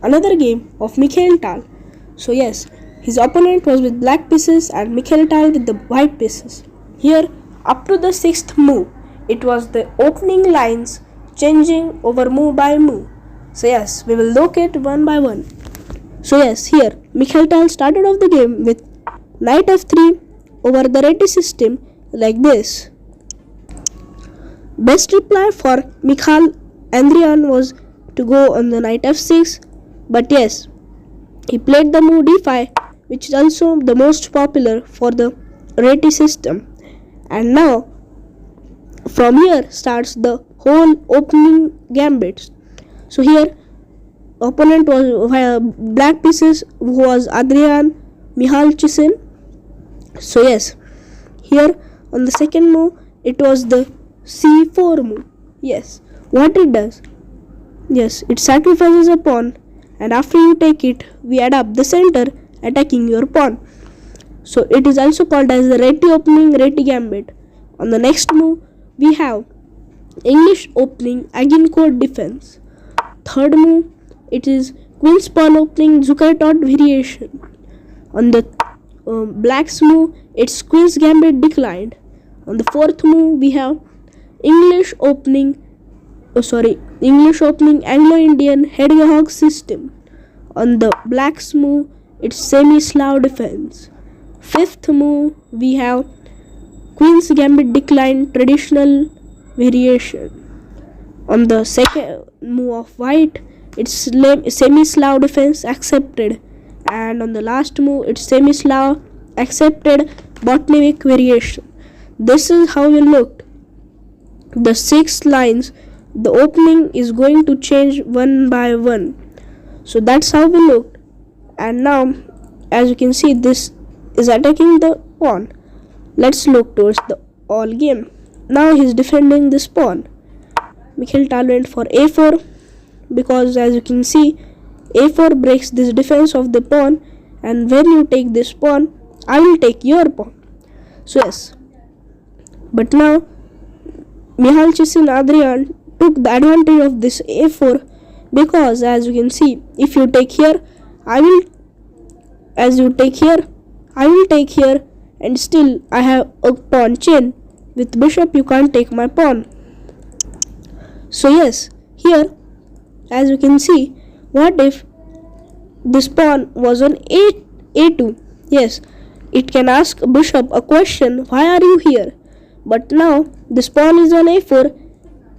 another game of Mikhail Tal. So yes, his opponent was with black pieces and Mikhail Tal with the white pieces. Here, up to the 6th move, it was the opening lines changing over move by move. So yes, we will look at one by one. So yes, here Mikhail Tal started off the game with knight f3 over the ready system like this. Best reply for Mikhail Andrian was to go on the knight f6, but yes, he played the move d5, which is also the most popular for the ready system. And now from here starts the whole opening gambits. So here opponent was black pieces, who was Adrian Mihalchisin. So yes, here on the second move it was the c4 move. Yes, what it does? Yes, it sacrifices a pawn, and after you take it, we add up the center, attacking your pawn. So it is also called as the Reti opening, Reti gambit. On the next move, we have English opening, Agincourt defense. Third move, it is Queen's pawn opening, Zuckertot variation. On the black's move, it's Queen's gambit declined. On the fourth move, we have English opening Anglo-Indian hedgehog system. On the black's move, it's semi-Slav defense. Fifth move, we have Queen's gambit decline, traditional variation. On the second move of white, it's semi-Slav defense accepted, and on the last move, it's semi-Slav accepted, Botnievik variation. This is how we looked. The 6 lines, the opening is going to change one by one. So that's how we looked. And now, as you can see, this is attacking the pawn. Let's look towards the all game. Now he's defending this pawn. Mikhail Tal went for a4, because as you can see, a4 breaks this defense of the pawn, and when you take this pawn, I will take your pawn. So yes, but now Mihail Adrian took the advantage of this a4, because as you can see, if you take here, I will take here, and still I have a pawn chain. With bishop you can't take my pawn. So yes, here as you can see, what if this pawn was on a2? Yes, it can ask bishop a question, why are you here? But now this pawn is on a4.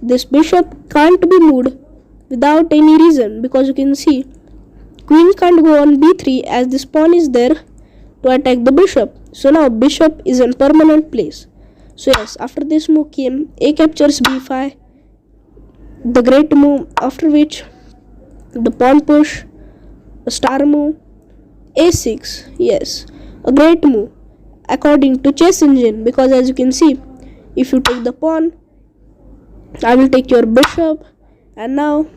This bishop can't be moved without any reason, because you can see queen can't go on b3 as this pawn is there to attack the bishop. So now bishop is in permanent place. So yes, after this move came a captures b5, the great move, after which the pawn push, a star move, a6. Yes, a great move according to chess engine, because as you can see, if you take the pawn, I will take your bishop, and now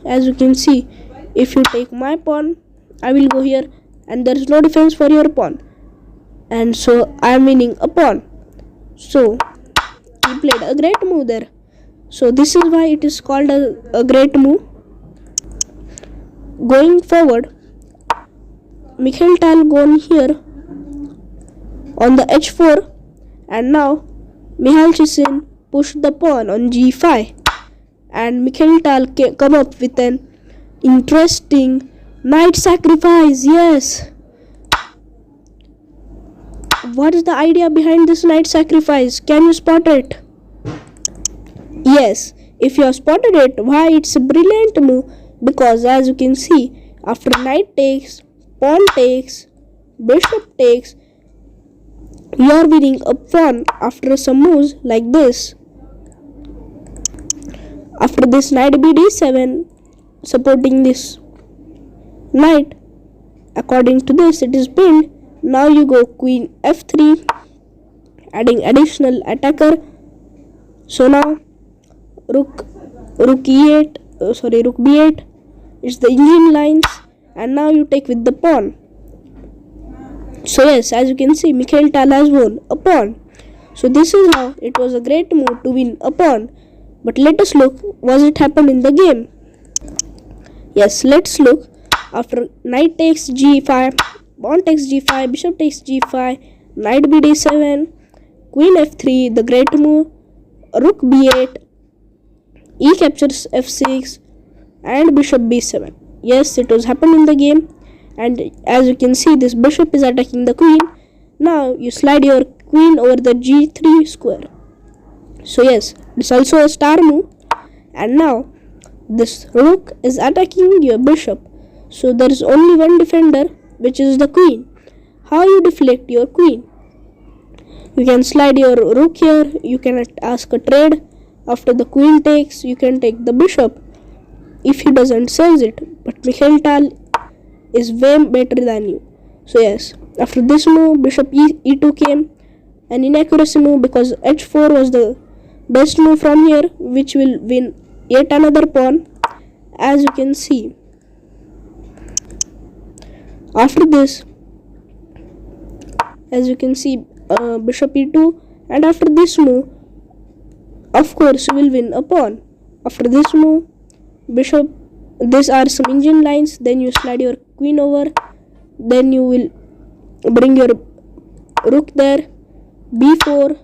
as you can see, if you take my pawn, I will go here, and there is no defense for your pawn, and so I am winning a pawn. So he played a great move there. So this is why it is called a great move. Going forward, Mikhail Tal gone here on the h4, and now Mihail Chisin pushed the pawn on g5, and Mikhail Tal come up with an interesting knight sacrifice. Yes, what is the idea behind this knight sacrifice? Can you spot it? Yes, if you have spotted it, why it's a brilliant move, because as you can see, after knight takes, pawn takes, bishop takes, you are winning a pawn after some moves like this. After this knight bd7 supporting this knight, according to this it is pinned. Now you go queen f3, adding additional attacker. So now rook b8, it's the engine lines, and now you take with the pawn. So yes, as you can see, Mikhail Tal has won a pawn. So this is how it was a great move to win a pawn. But let us look what it happened in the game. Yes, let's look. After knight takes g5, pawn takes g5, bishop takes g5, knight b d7, queen f3, the great move, rook b8, e captures f6, and bishop b7. Yes, it was happened in the game, and as you can see, this bishop is attacking the queen. Now you slide your queen over the g3 square. So yes, it's also a star move, and now this rook is attacking your bishop. So there is only one defender, which is the queen. How you deflect your queen? You can slide your rook here, you can ask a trade. After the queen takes, you can take the bishop if he doesn't seize it. But Mikhail is way better than you. So yes, after this move, bishop e2 came, an inaccuracy move because h4 was the best move from here, which will win yet another pawn, as you can see. After this, as you can see, bishop e2, and after this move, of course, you will win a pawn. After this move, bishop, these are some engine lines, then you slide your queen over, then you will bring your rook there, b4,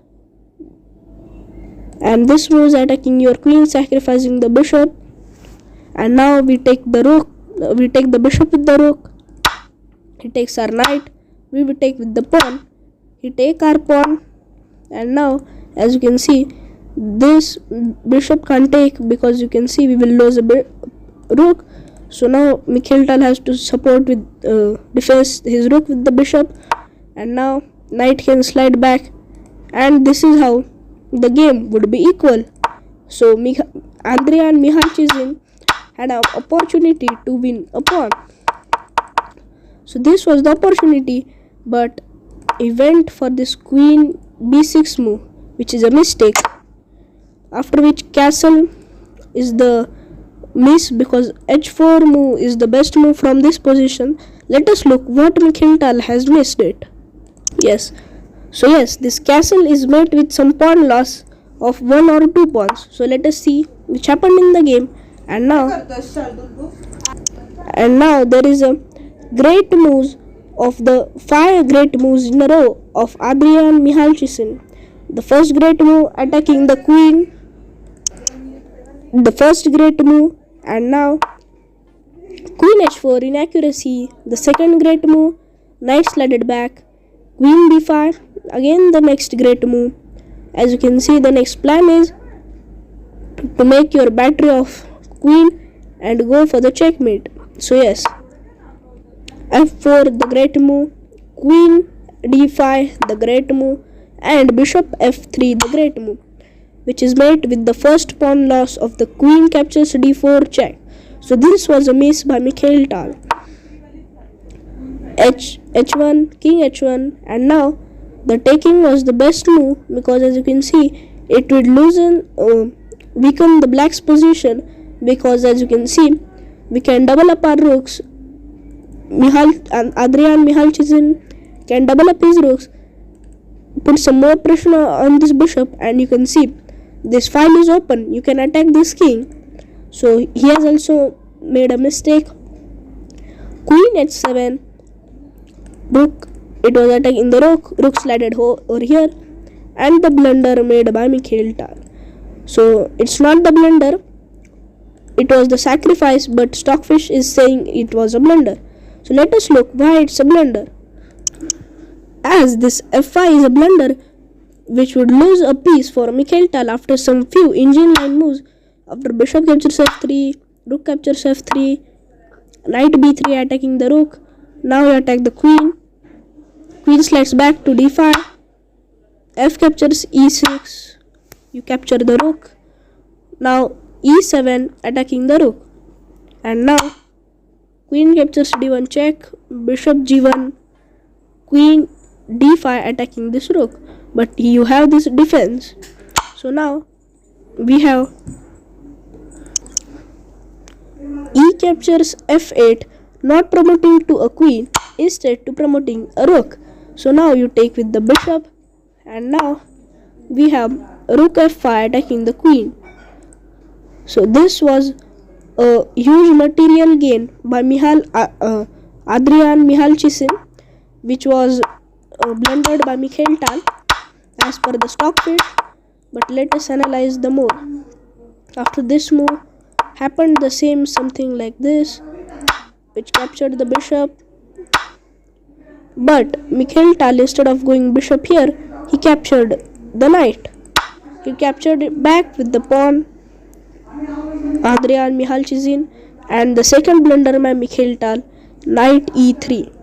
and this move is attacking your queen, sacrificing the bishop. And now we take the rook, we take the bishop with the rook, he takes our knight, we will take with the pawn, he take our pawn, and now as you can see, this bishop can't take because you can see we will lose a rook. So now Mikhail has to support with defense his rook with the bishop, and now knight can slide back, and this is how the game would be equal. So Andrea and Mikhail Chizin had an opportunity to win a pawn. So this was the opportunity, but he went for this queen b6 move, which is a mistake. After which castle is the miss because h4 move is the best move from this position. Let us look what Mikhail has missed it. Yes. So yes, this castle is met with some pawn loss of 1 or 2 pawns. So let us see which happened in the game. And now there is a great moves of the 5 great moves in a row of Adrian Mihalchison. The first great move attacking the queen, the first great move, and now queen h4 inaccuracy, the second great move, knight slided back, queen b5, again the next great move. As you can see, the next plan is to make your battery of queen and go for the checkmate. So yes, f4 the great move, queen d5 the great move, and bishop f3 the great move, which is made with the first pawn loss of the queen captures d4 check. So this was a miss by Mikhail Tal. h1, king h1, and now the taking was the best move because as you can see, it would weaken the black's position because as you can see, we can double up our rooks. Adrian Mihalchizin can double up his rooks, put some more pressure on this bishop, and you can see this file is open. You can attack this king. So he has also made a mistake. Queen h7, rook, it was attacking the rook slided over here, and the blunder made by Mikhail Tal. So it's not the blunder, it was the sacrifice, but Stockfish is saying it was a blunder. So let us look why it's a blunder. As this f5 is a blunder, which would lose a piece for Mikhail Tal after some few engine line moves. After bishop captures f3, rook captures f3, knight b3 attacking the rook. Now you attack the queen. Queen slides back to d5. F captures e6. You capture the rook. Now e7 attacking the rook. And now queen captures d1 check. Bishop g1. Queen d5 attacking this rook. But you have this defense. So now we have e captures f8, not promoting to a queen, instead to promoting a rook. So now you take with the bishop, and now we have rook f5 attacking the queen. So this was a huge material gain by Adrian Mihalchisin, which was blundered by Mikhail as per the stockfish. But let us analyze the more. After this move happened the same something like this, which captured the bishop. But Mikhail instead of going bishop here, he captured the knight. He captured it back with the pawn, Adrian Mihalchizin, and the second blunder by Mikhail knight e3.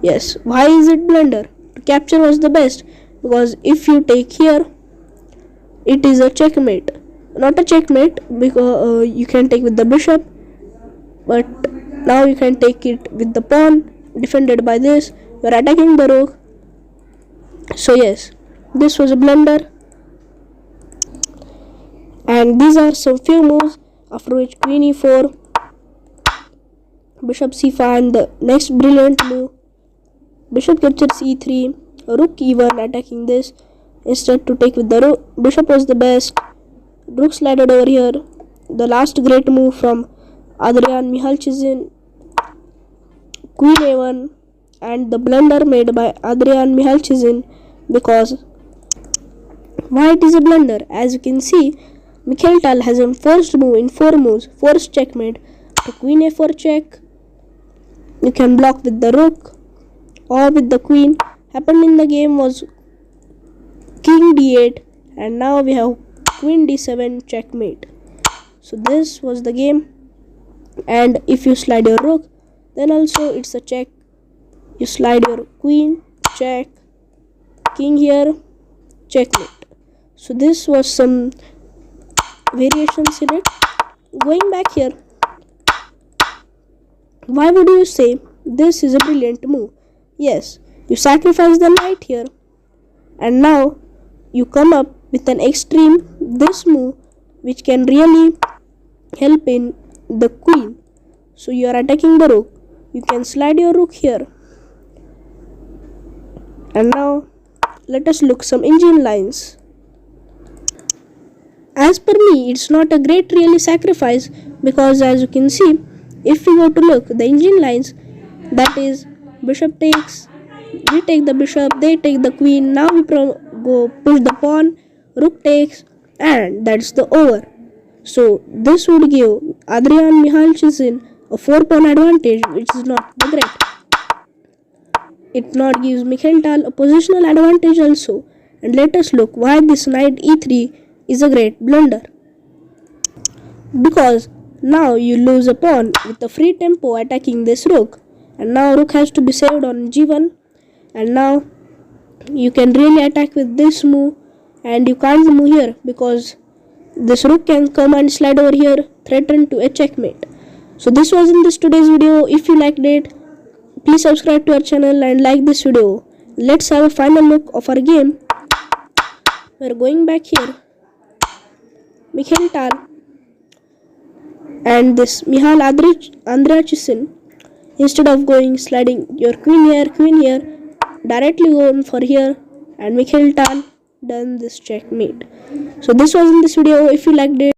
Yes, why is it blunder? To capture was the best, because if you take here, it is a checkmate. Not a checkmate, because you can take with the bishop, but now you can take it with the pawn, defended by this. You are attacking the rook. So yes, this was a blunder. And these are some few moves, after which queen e4, bishop c5, and the next brilliant move, bishop captures e3, rook e1, attacking this. Instead to take with the rook, bishop was the best. Rook slided over here. The last great move from Adrian Mihalchizin, queen a1, and the blunder made by Adrian Mihalchizin. Because why it is a blunder? As you can see, Mikhail has a first move in 4 moves, forced checkmate to queen a4 check. You can block with the rook or with the queen. Happened in the game was king d8, and now we have queen d7 checkmate. So this was the game. And if you slide your rook, then also it's a check. You slide your queen, check, king here, checkmate. So this was some variations in it. Going back here, why would you say this is a brilliant move? Yes, you sacrifice the knight here, and now you come up with an extreme this move, which can really help in the queen. So you are attacking the rook. You can slide your rook here. And now let us look some engine lines. As per me, it's not a great really sacrifice, because as you can see, if we go to look the engine lines, that is bishop takes, we take the bishop, they take the queen, now we go push the pawn, rook takes, and that's the over. So this would give Adrian Mihalchizin a 4-pawn advantage, which is not the great. It not gives Mikhail a positional advantage also. And let us look why this knight e3 is a great blunder. Because now you lose a pawn with a free tempo attacking this rook, and now rook has to be saved on g1, and now you can really attack with this move, and you can't move here because this rook can come and slide over here, threaten to a checkmate. So this was in this today's video. If you liked it, please subscribe to our channel and like this video. Let's have a final look of our game. We're going back here. Mikhail and this Mihail Andriachisin, instead of going sliding your queen here, directly going for here, and Mikhail done this checkmate. So this was in this video. If you liked it,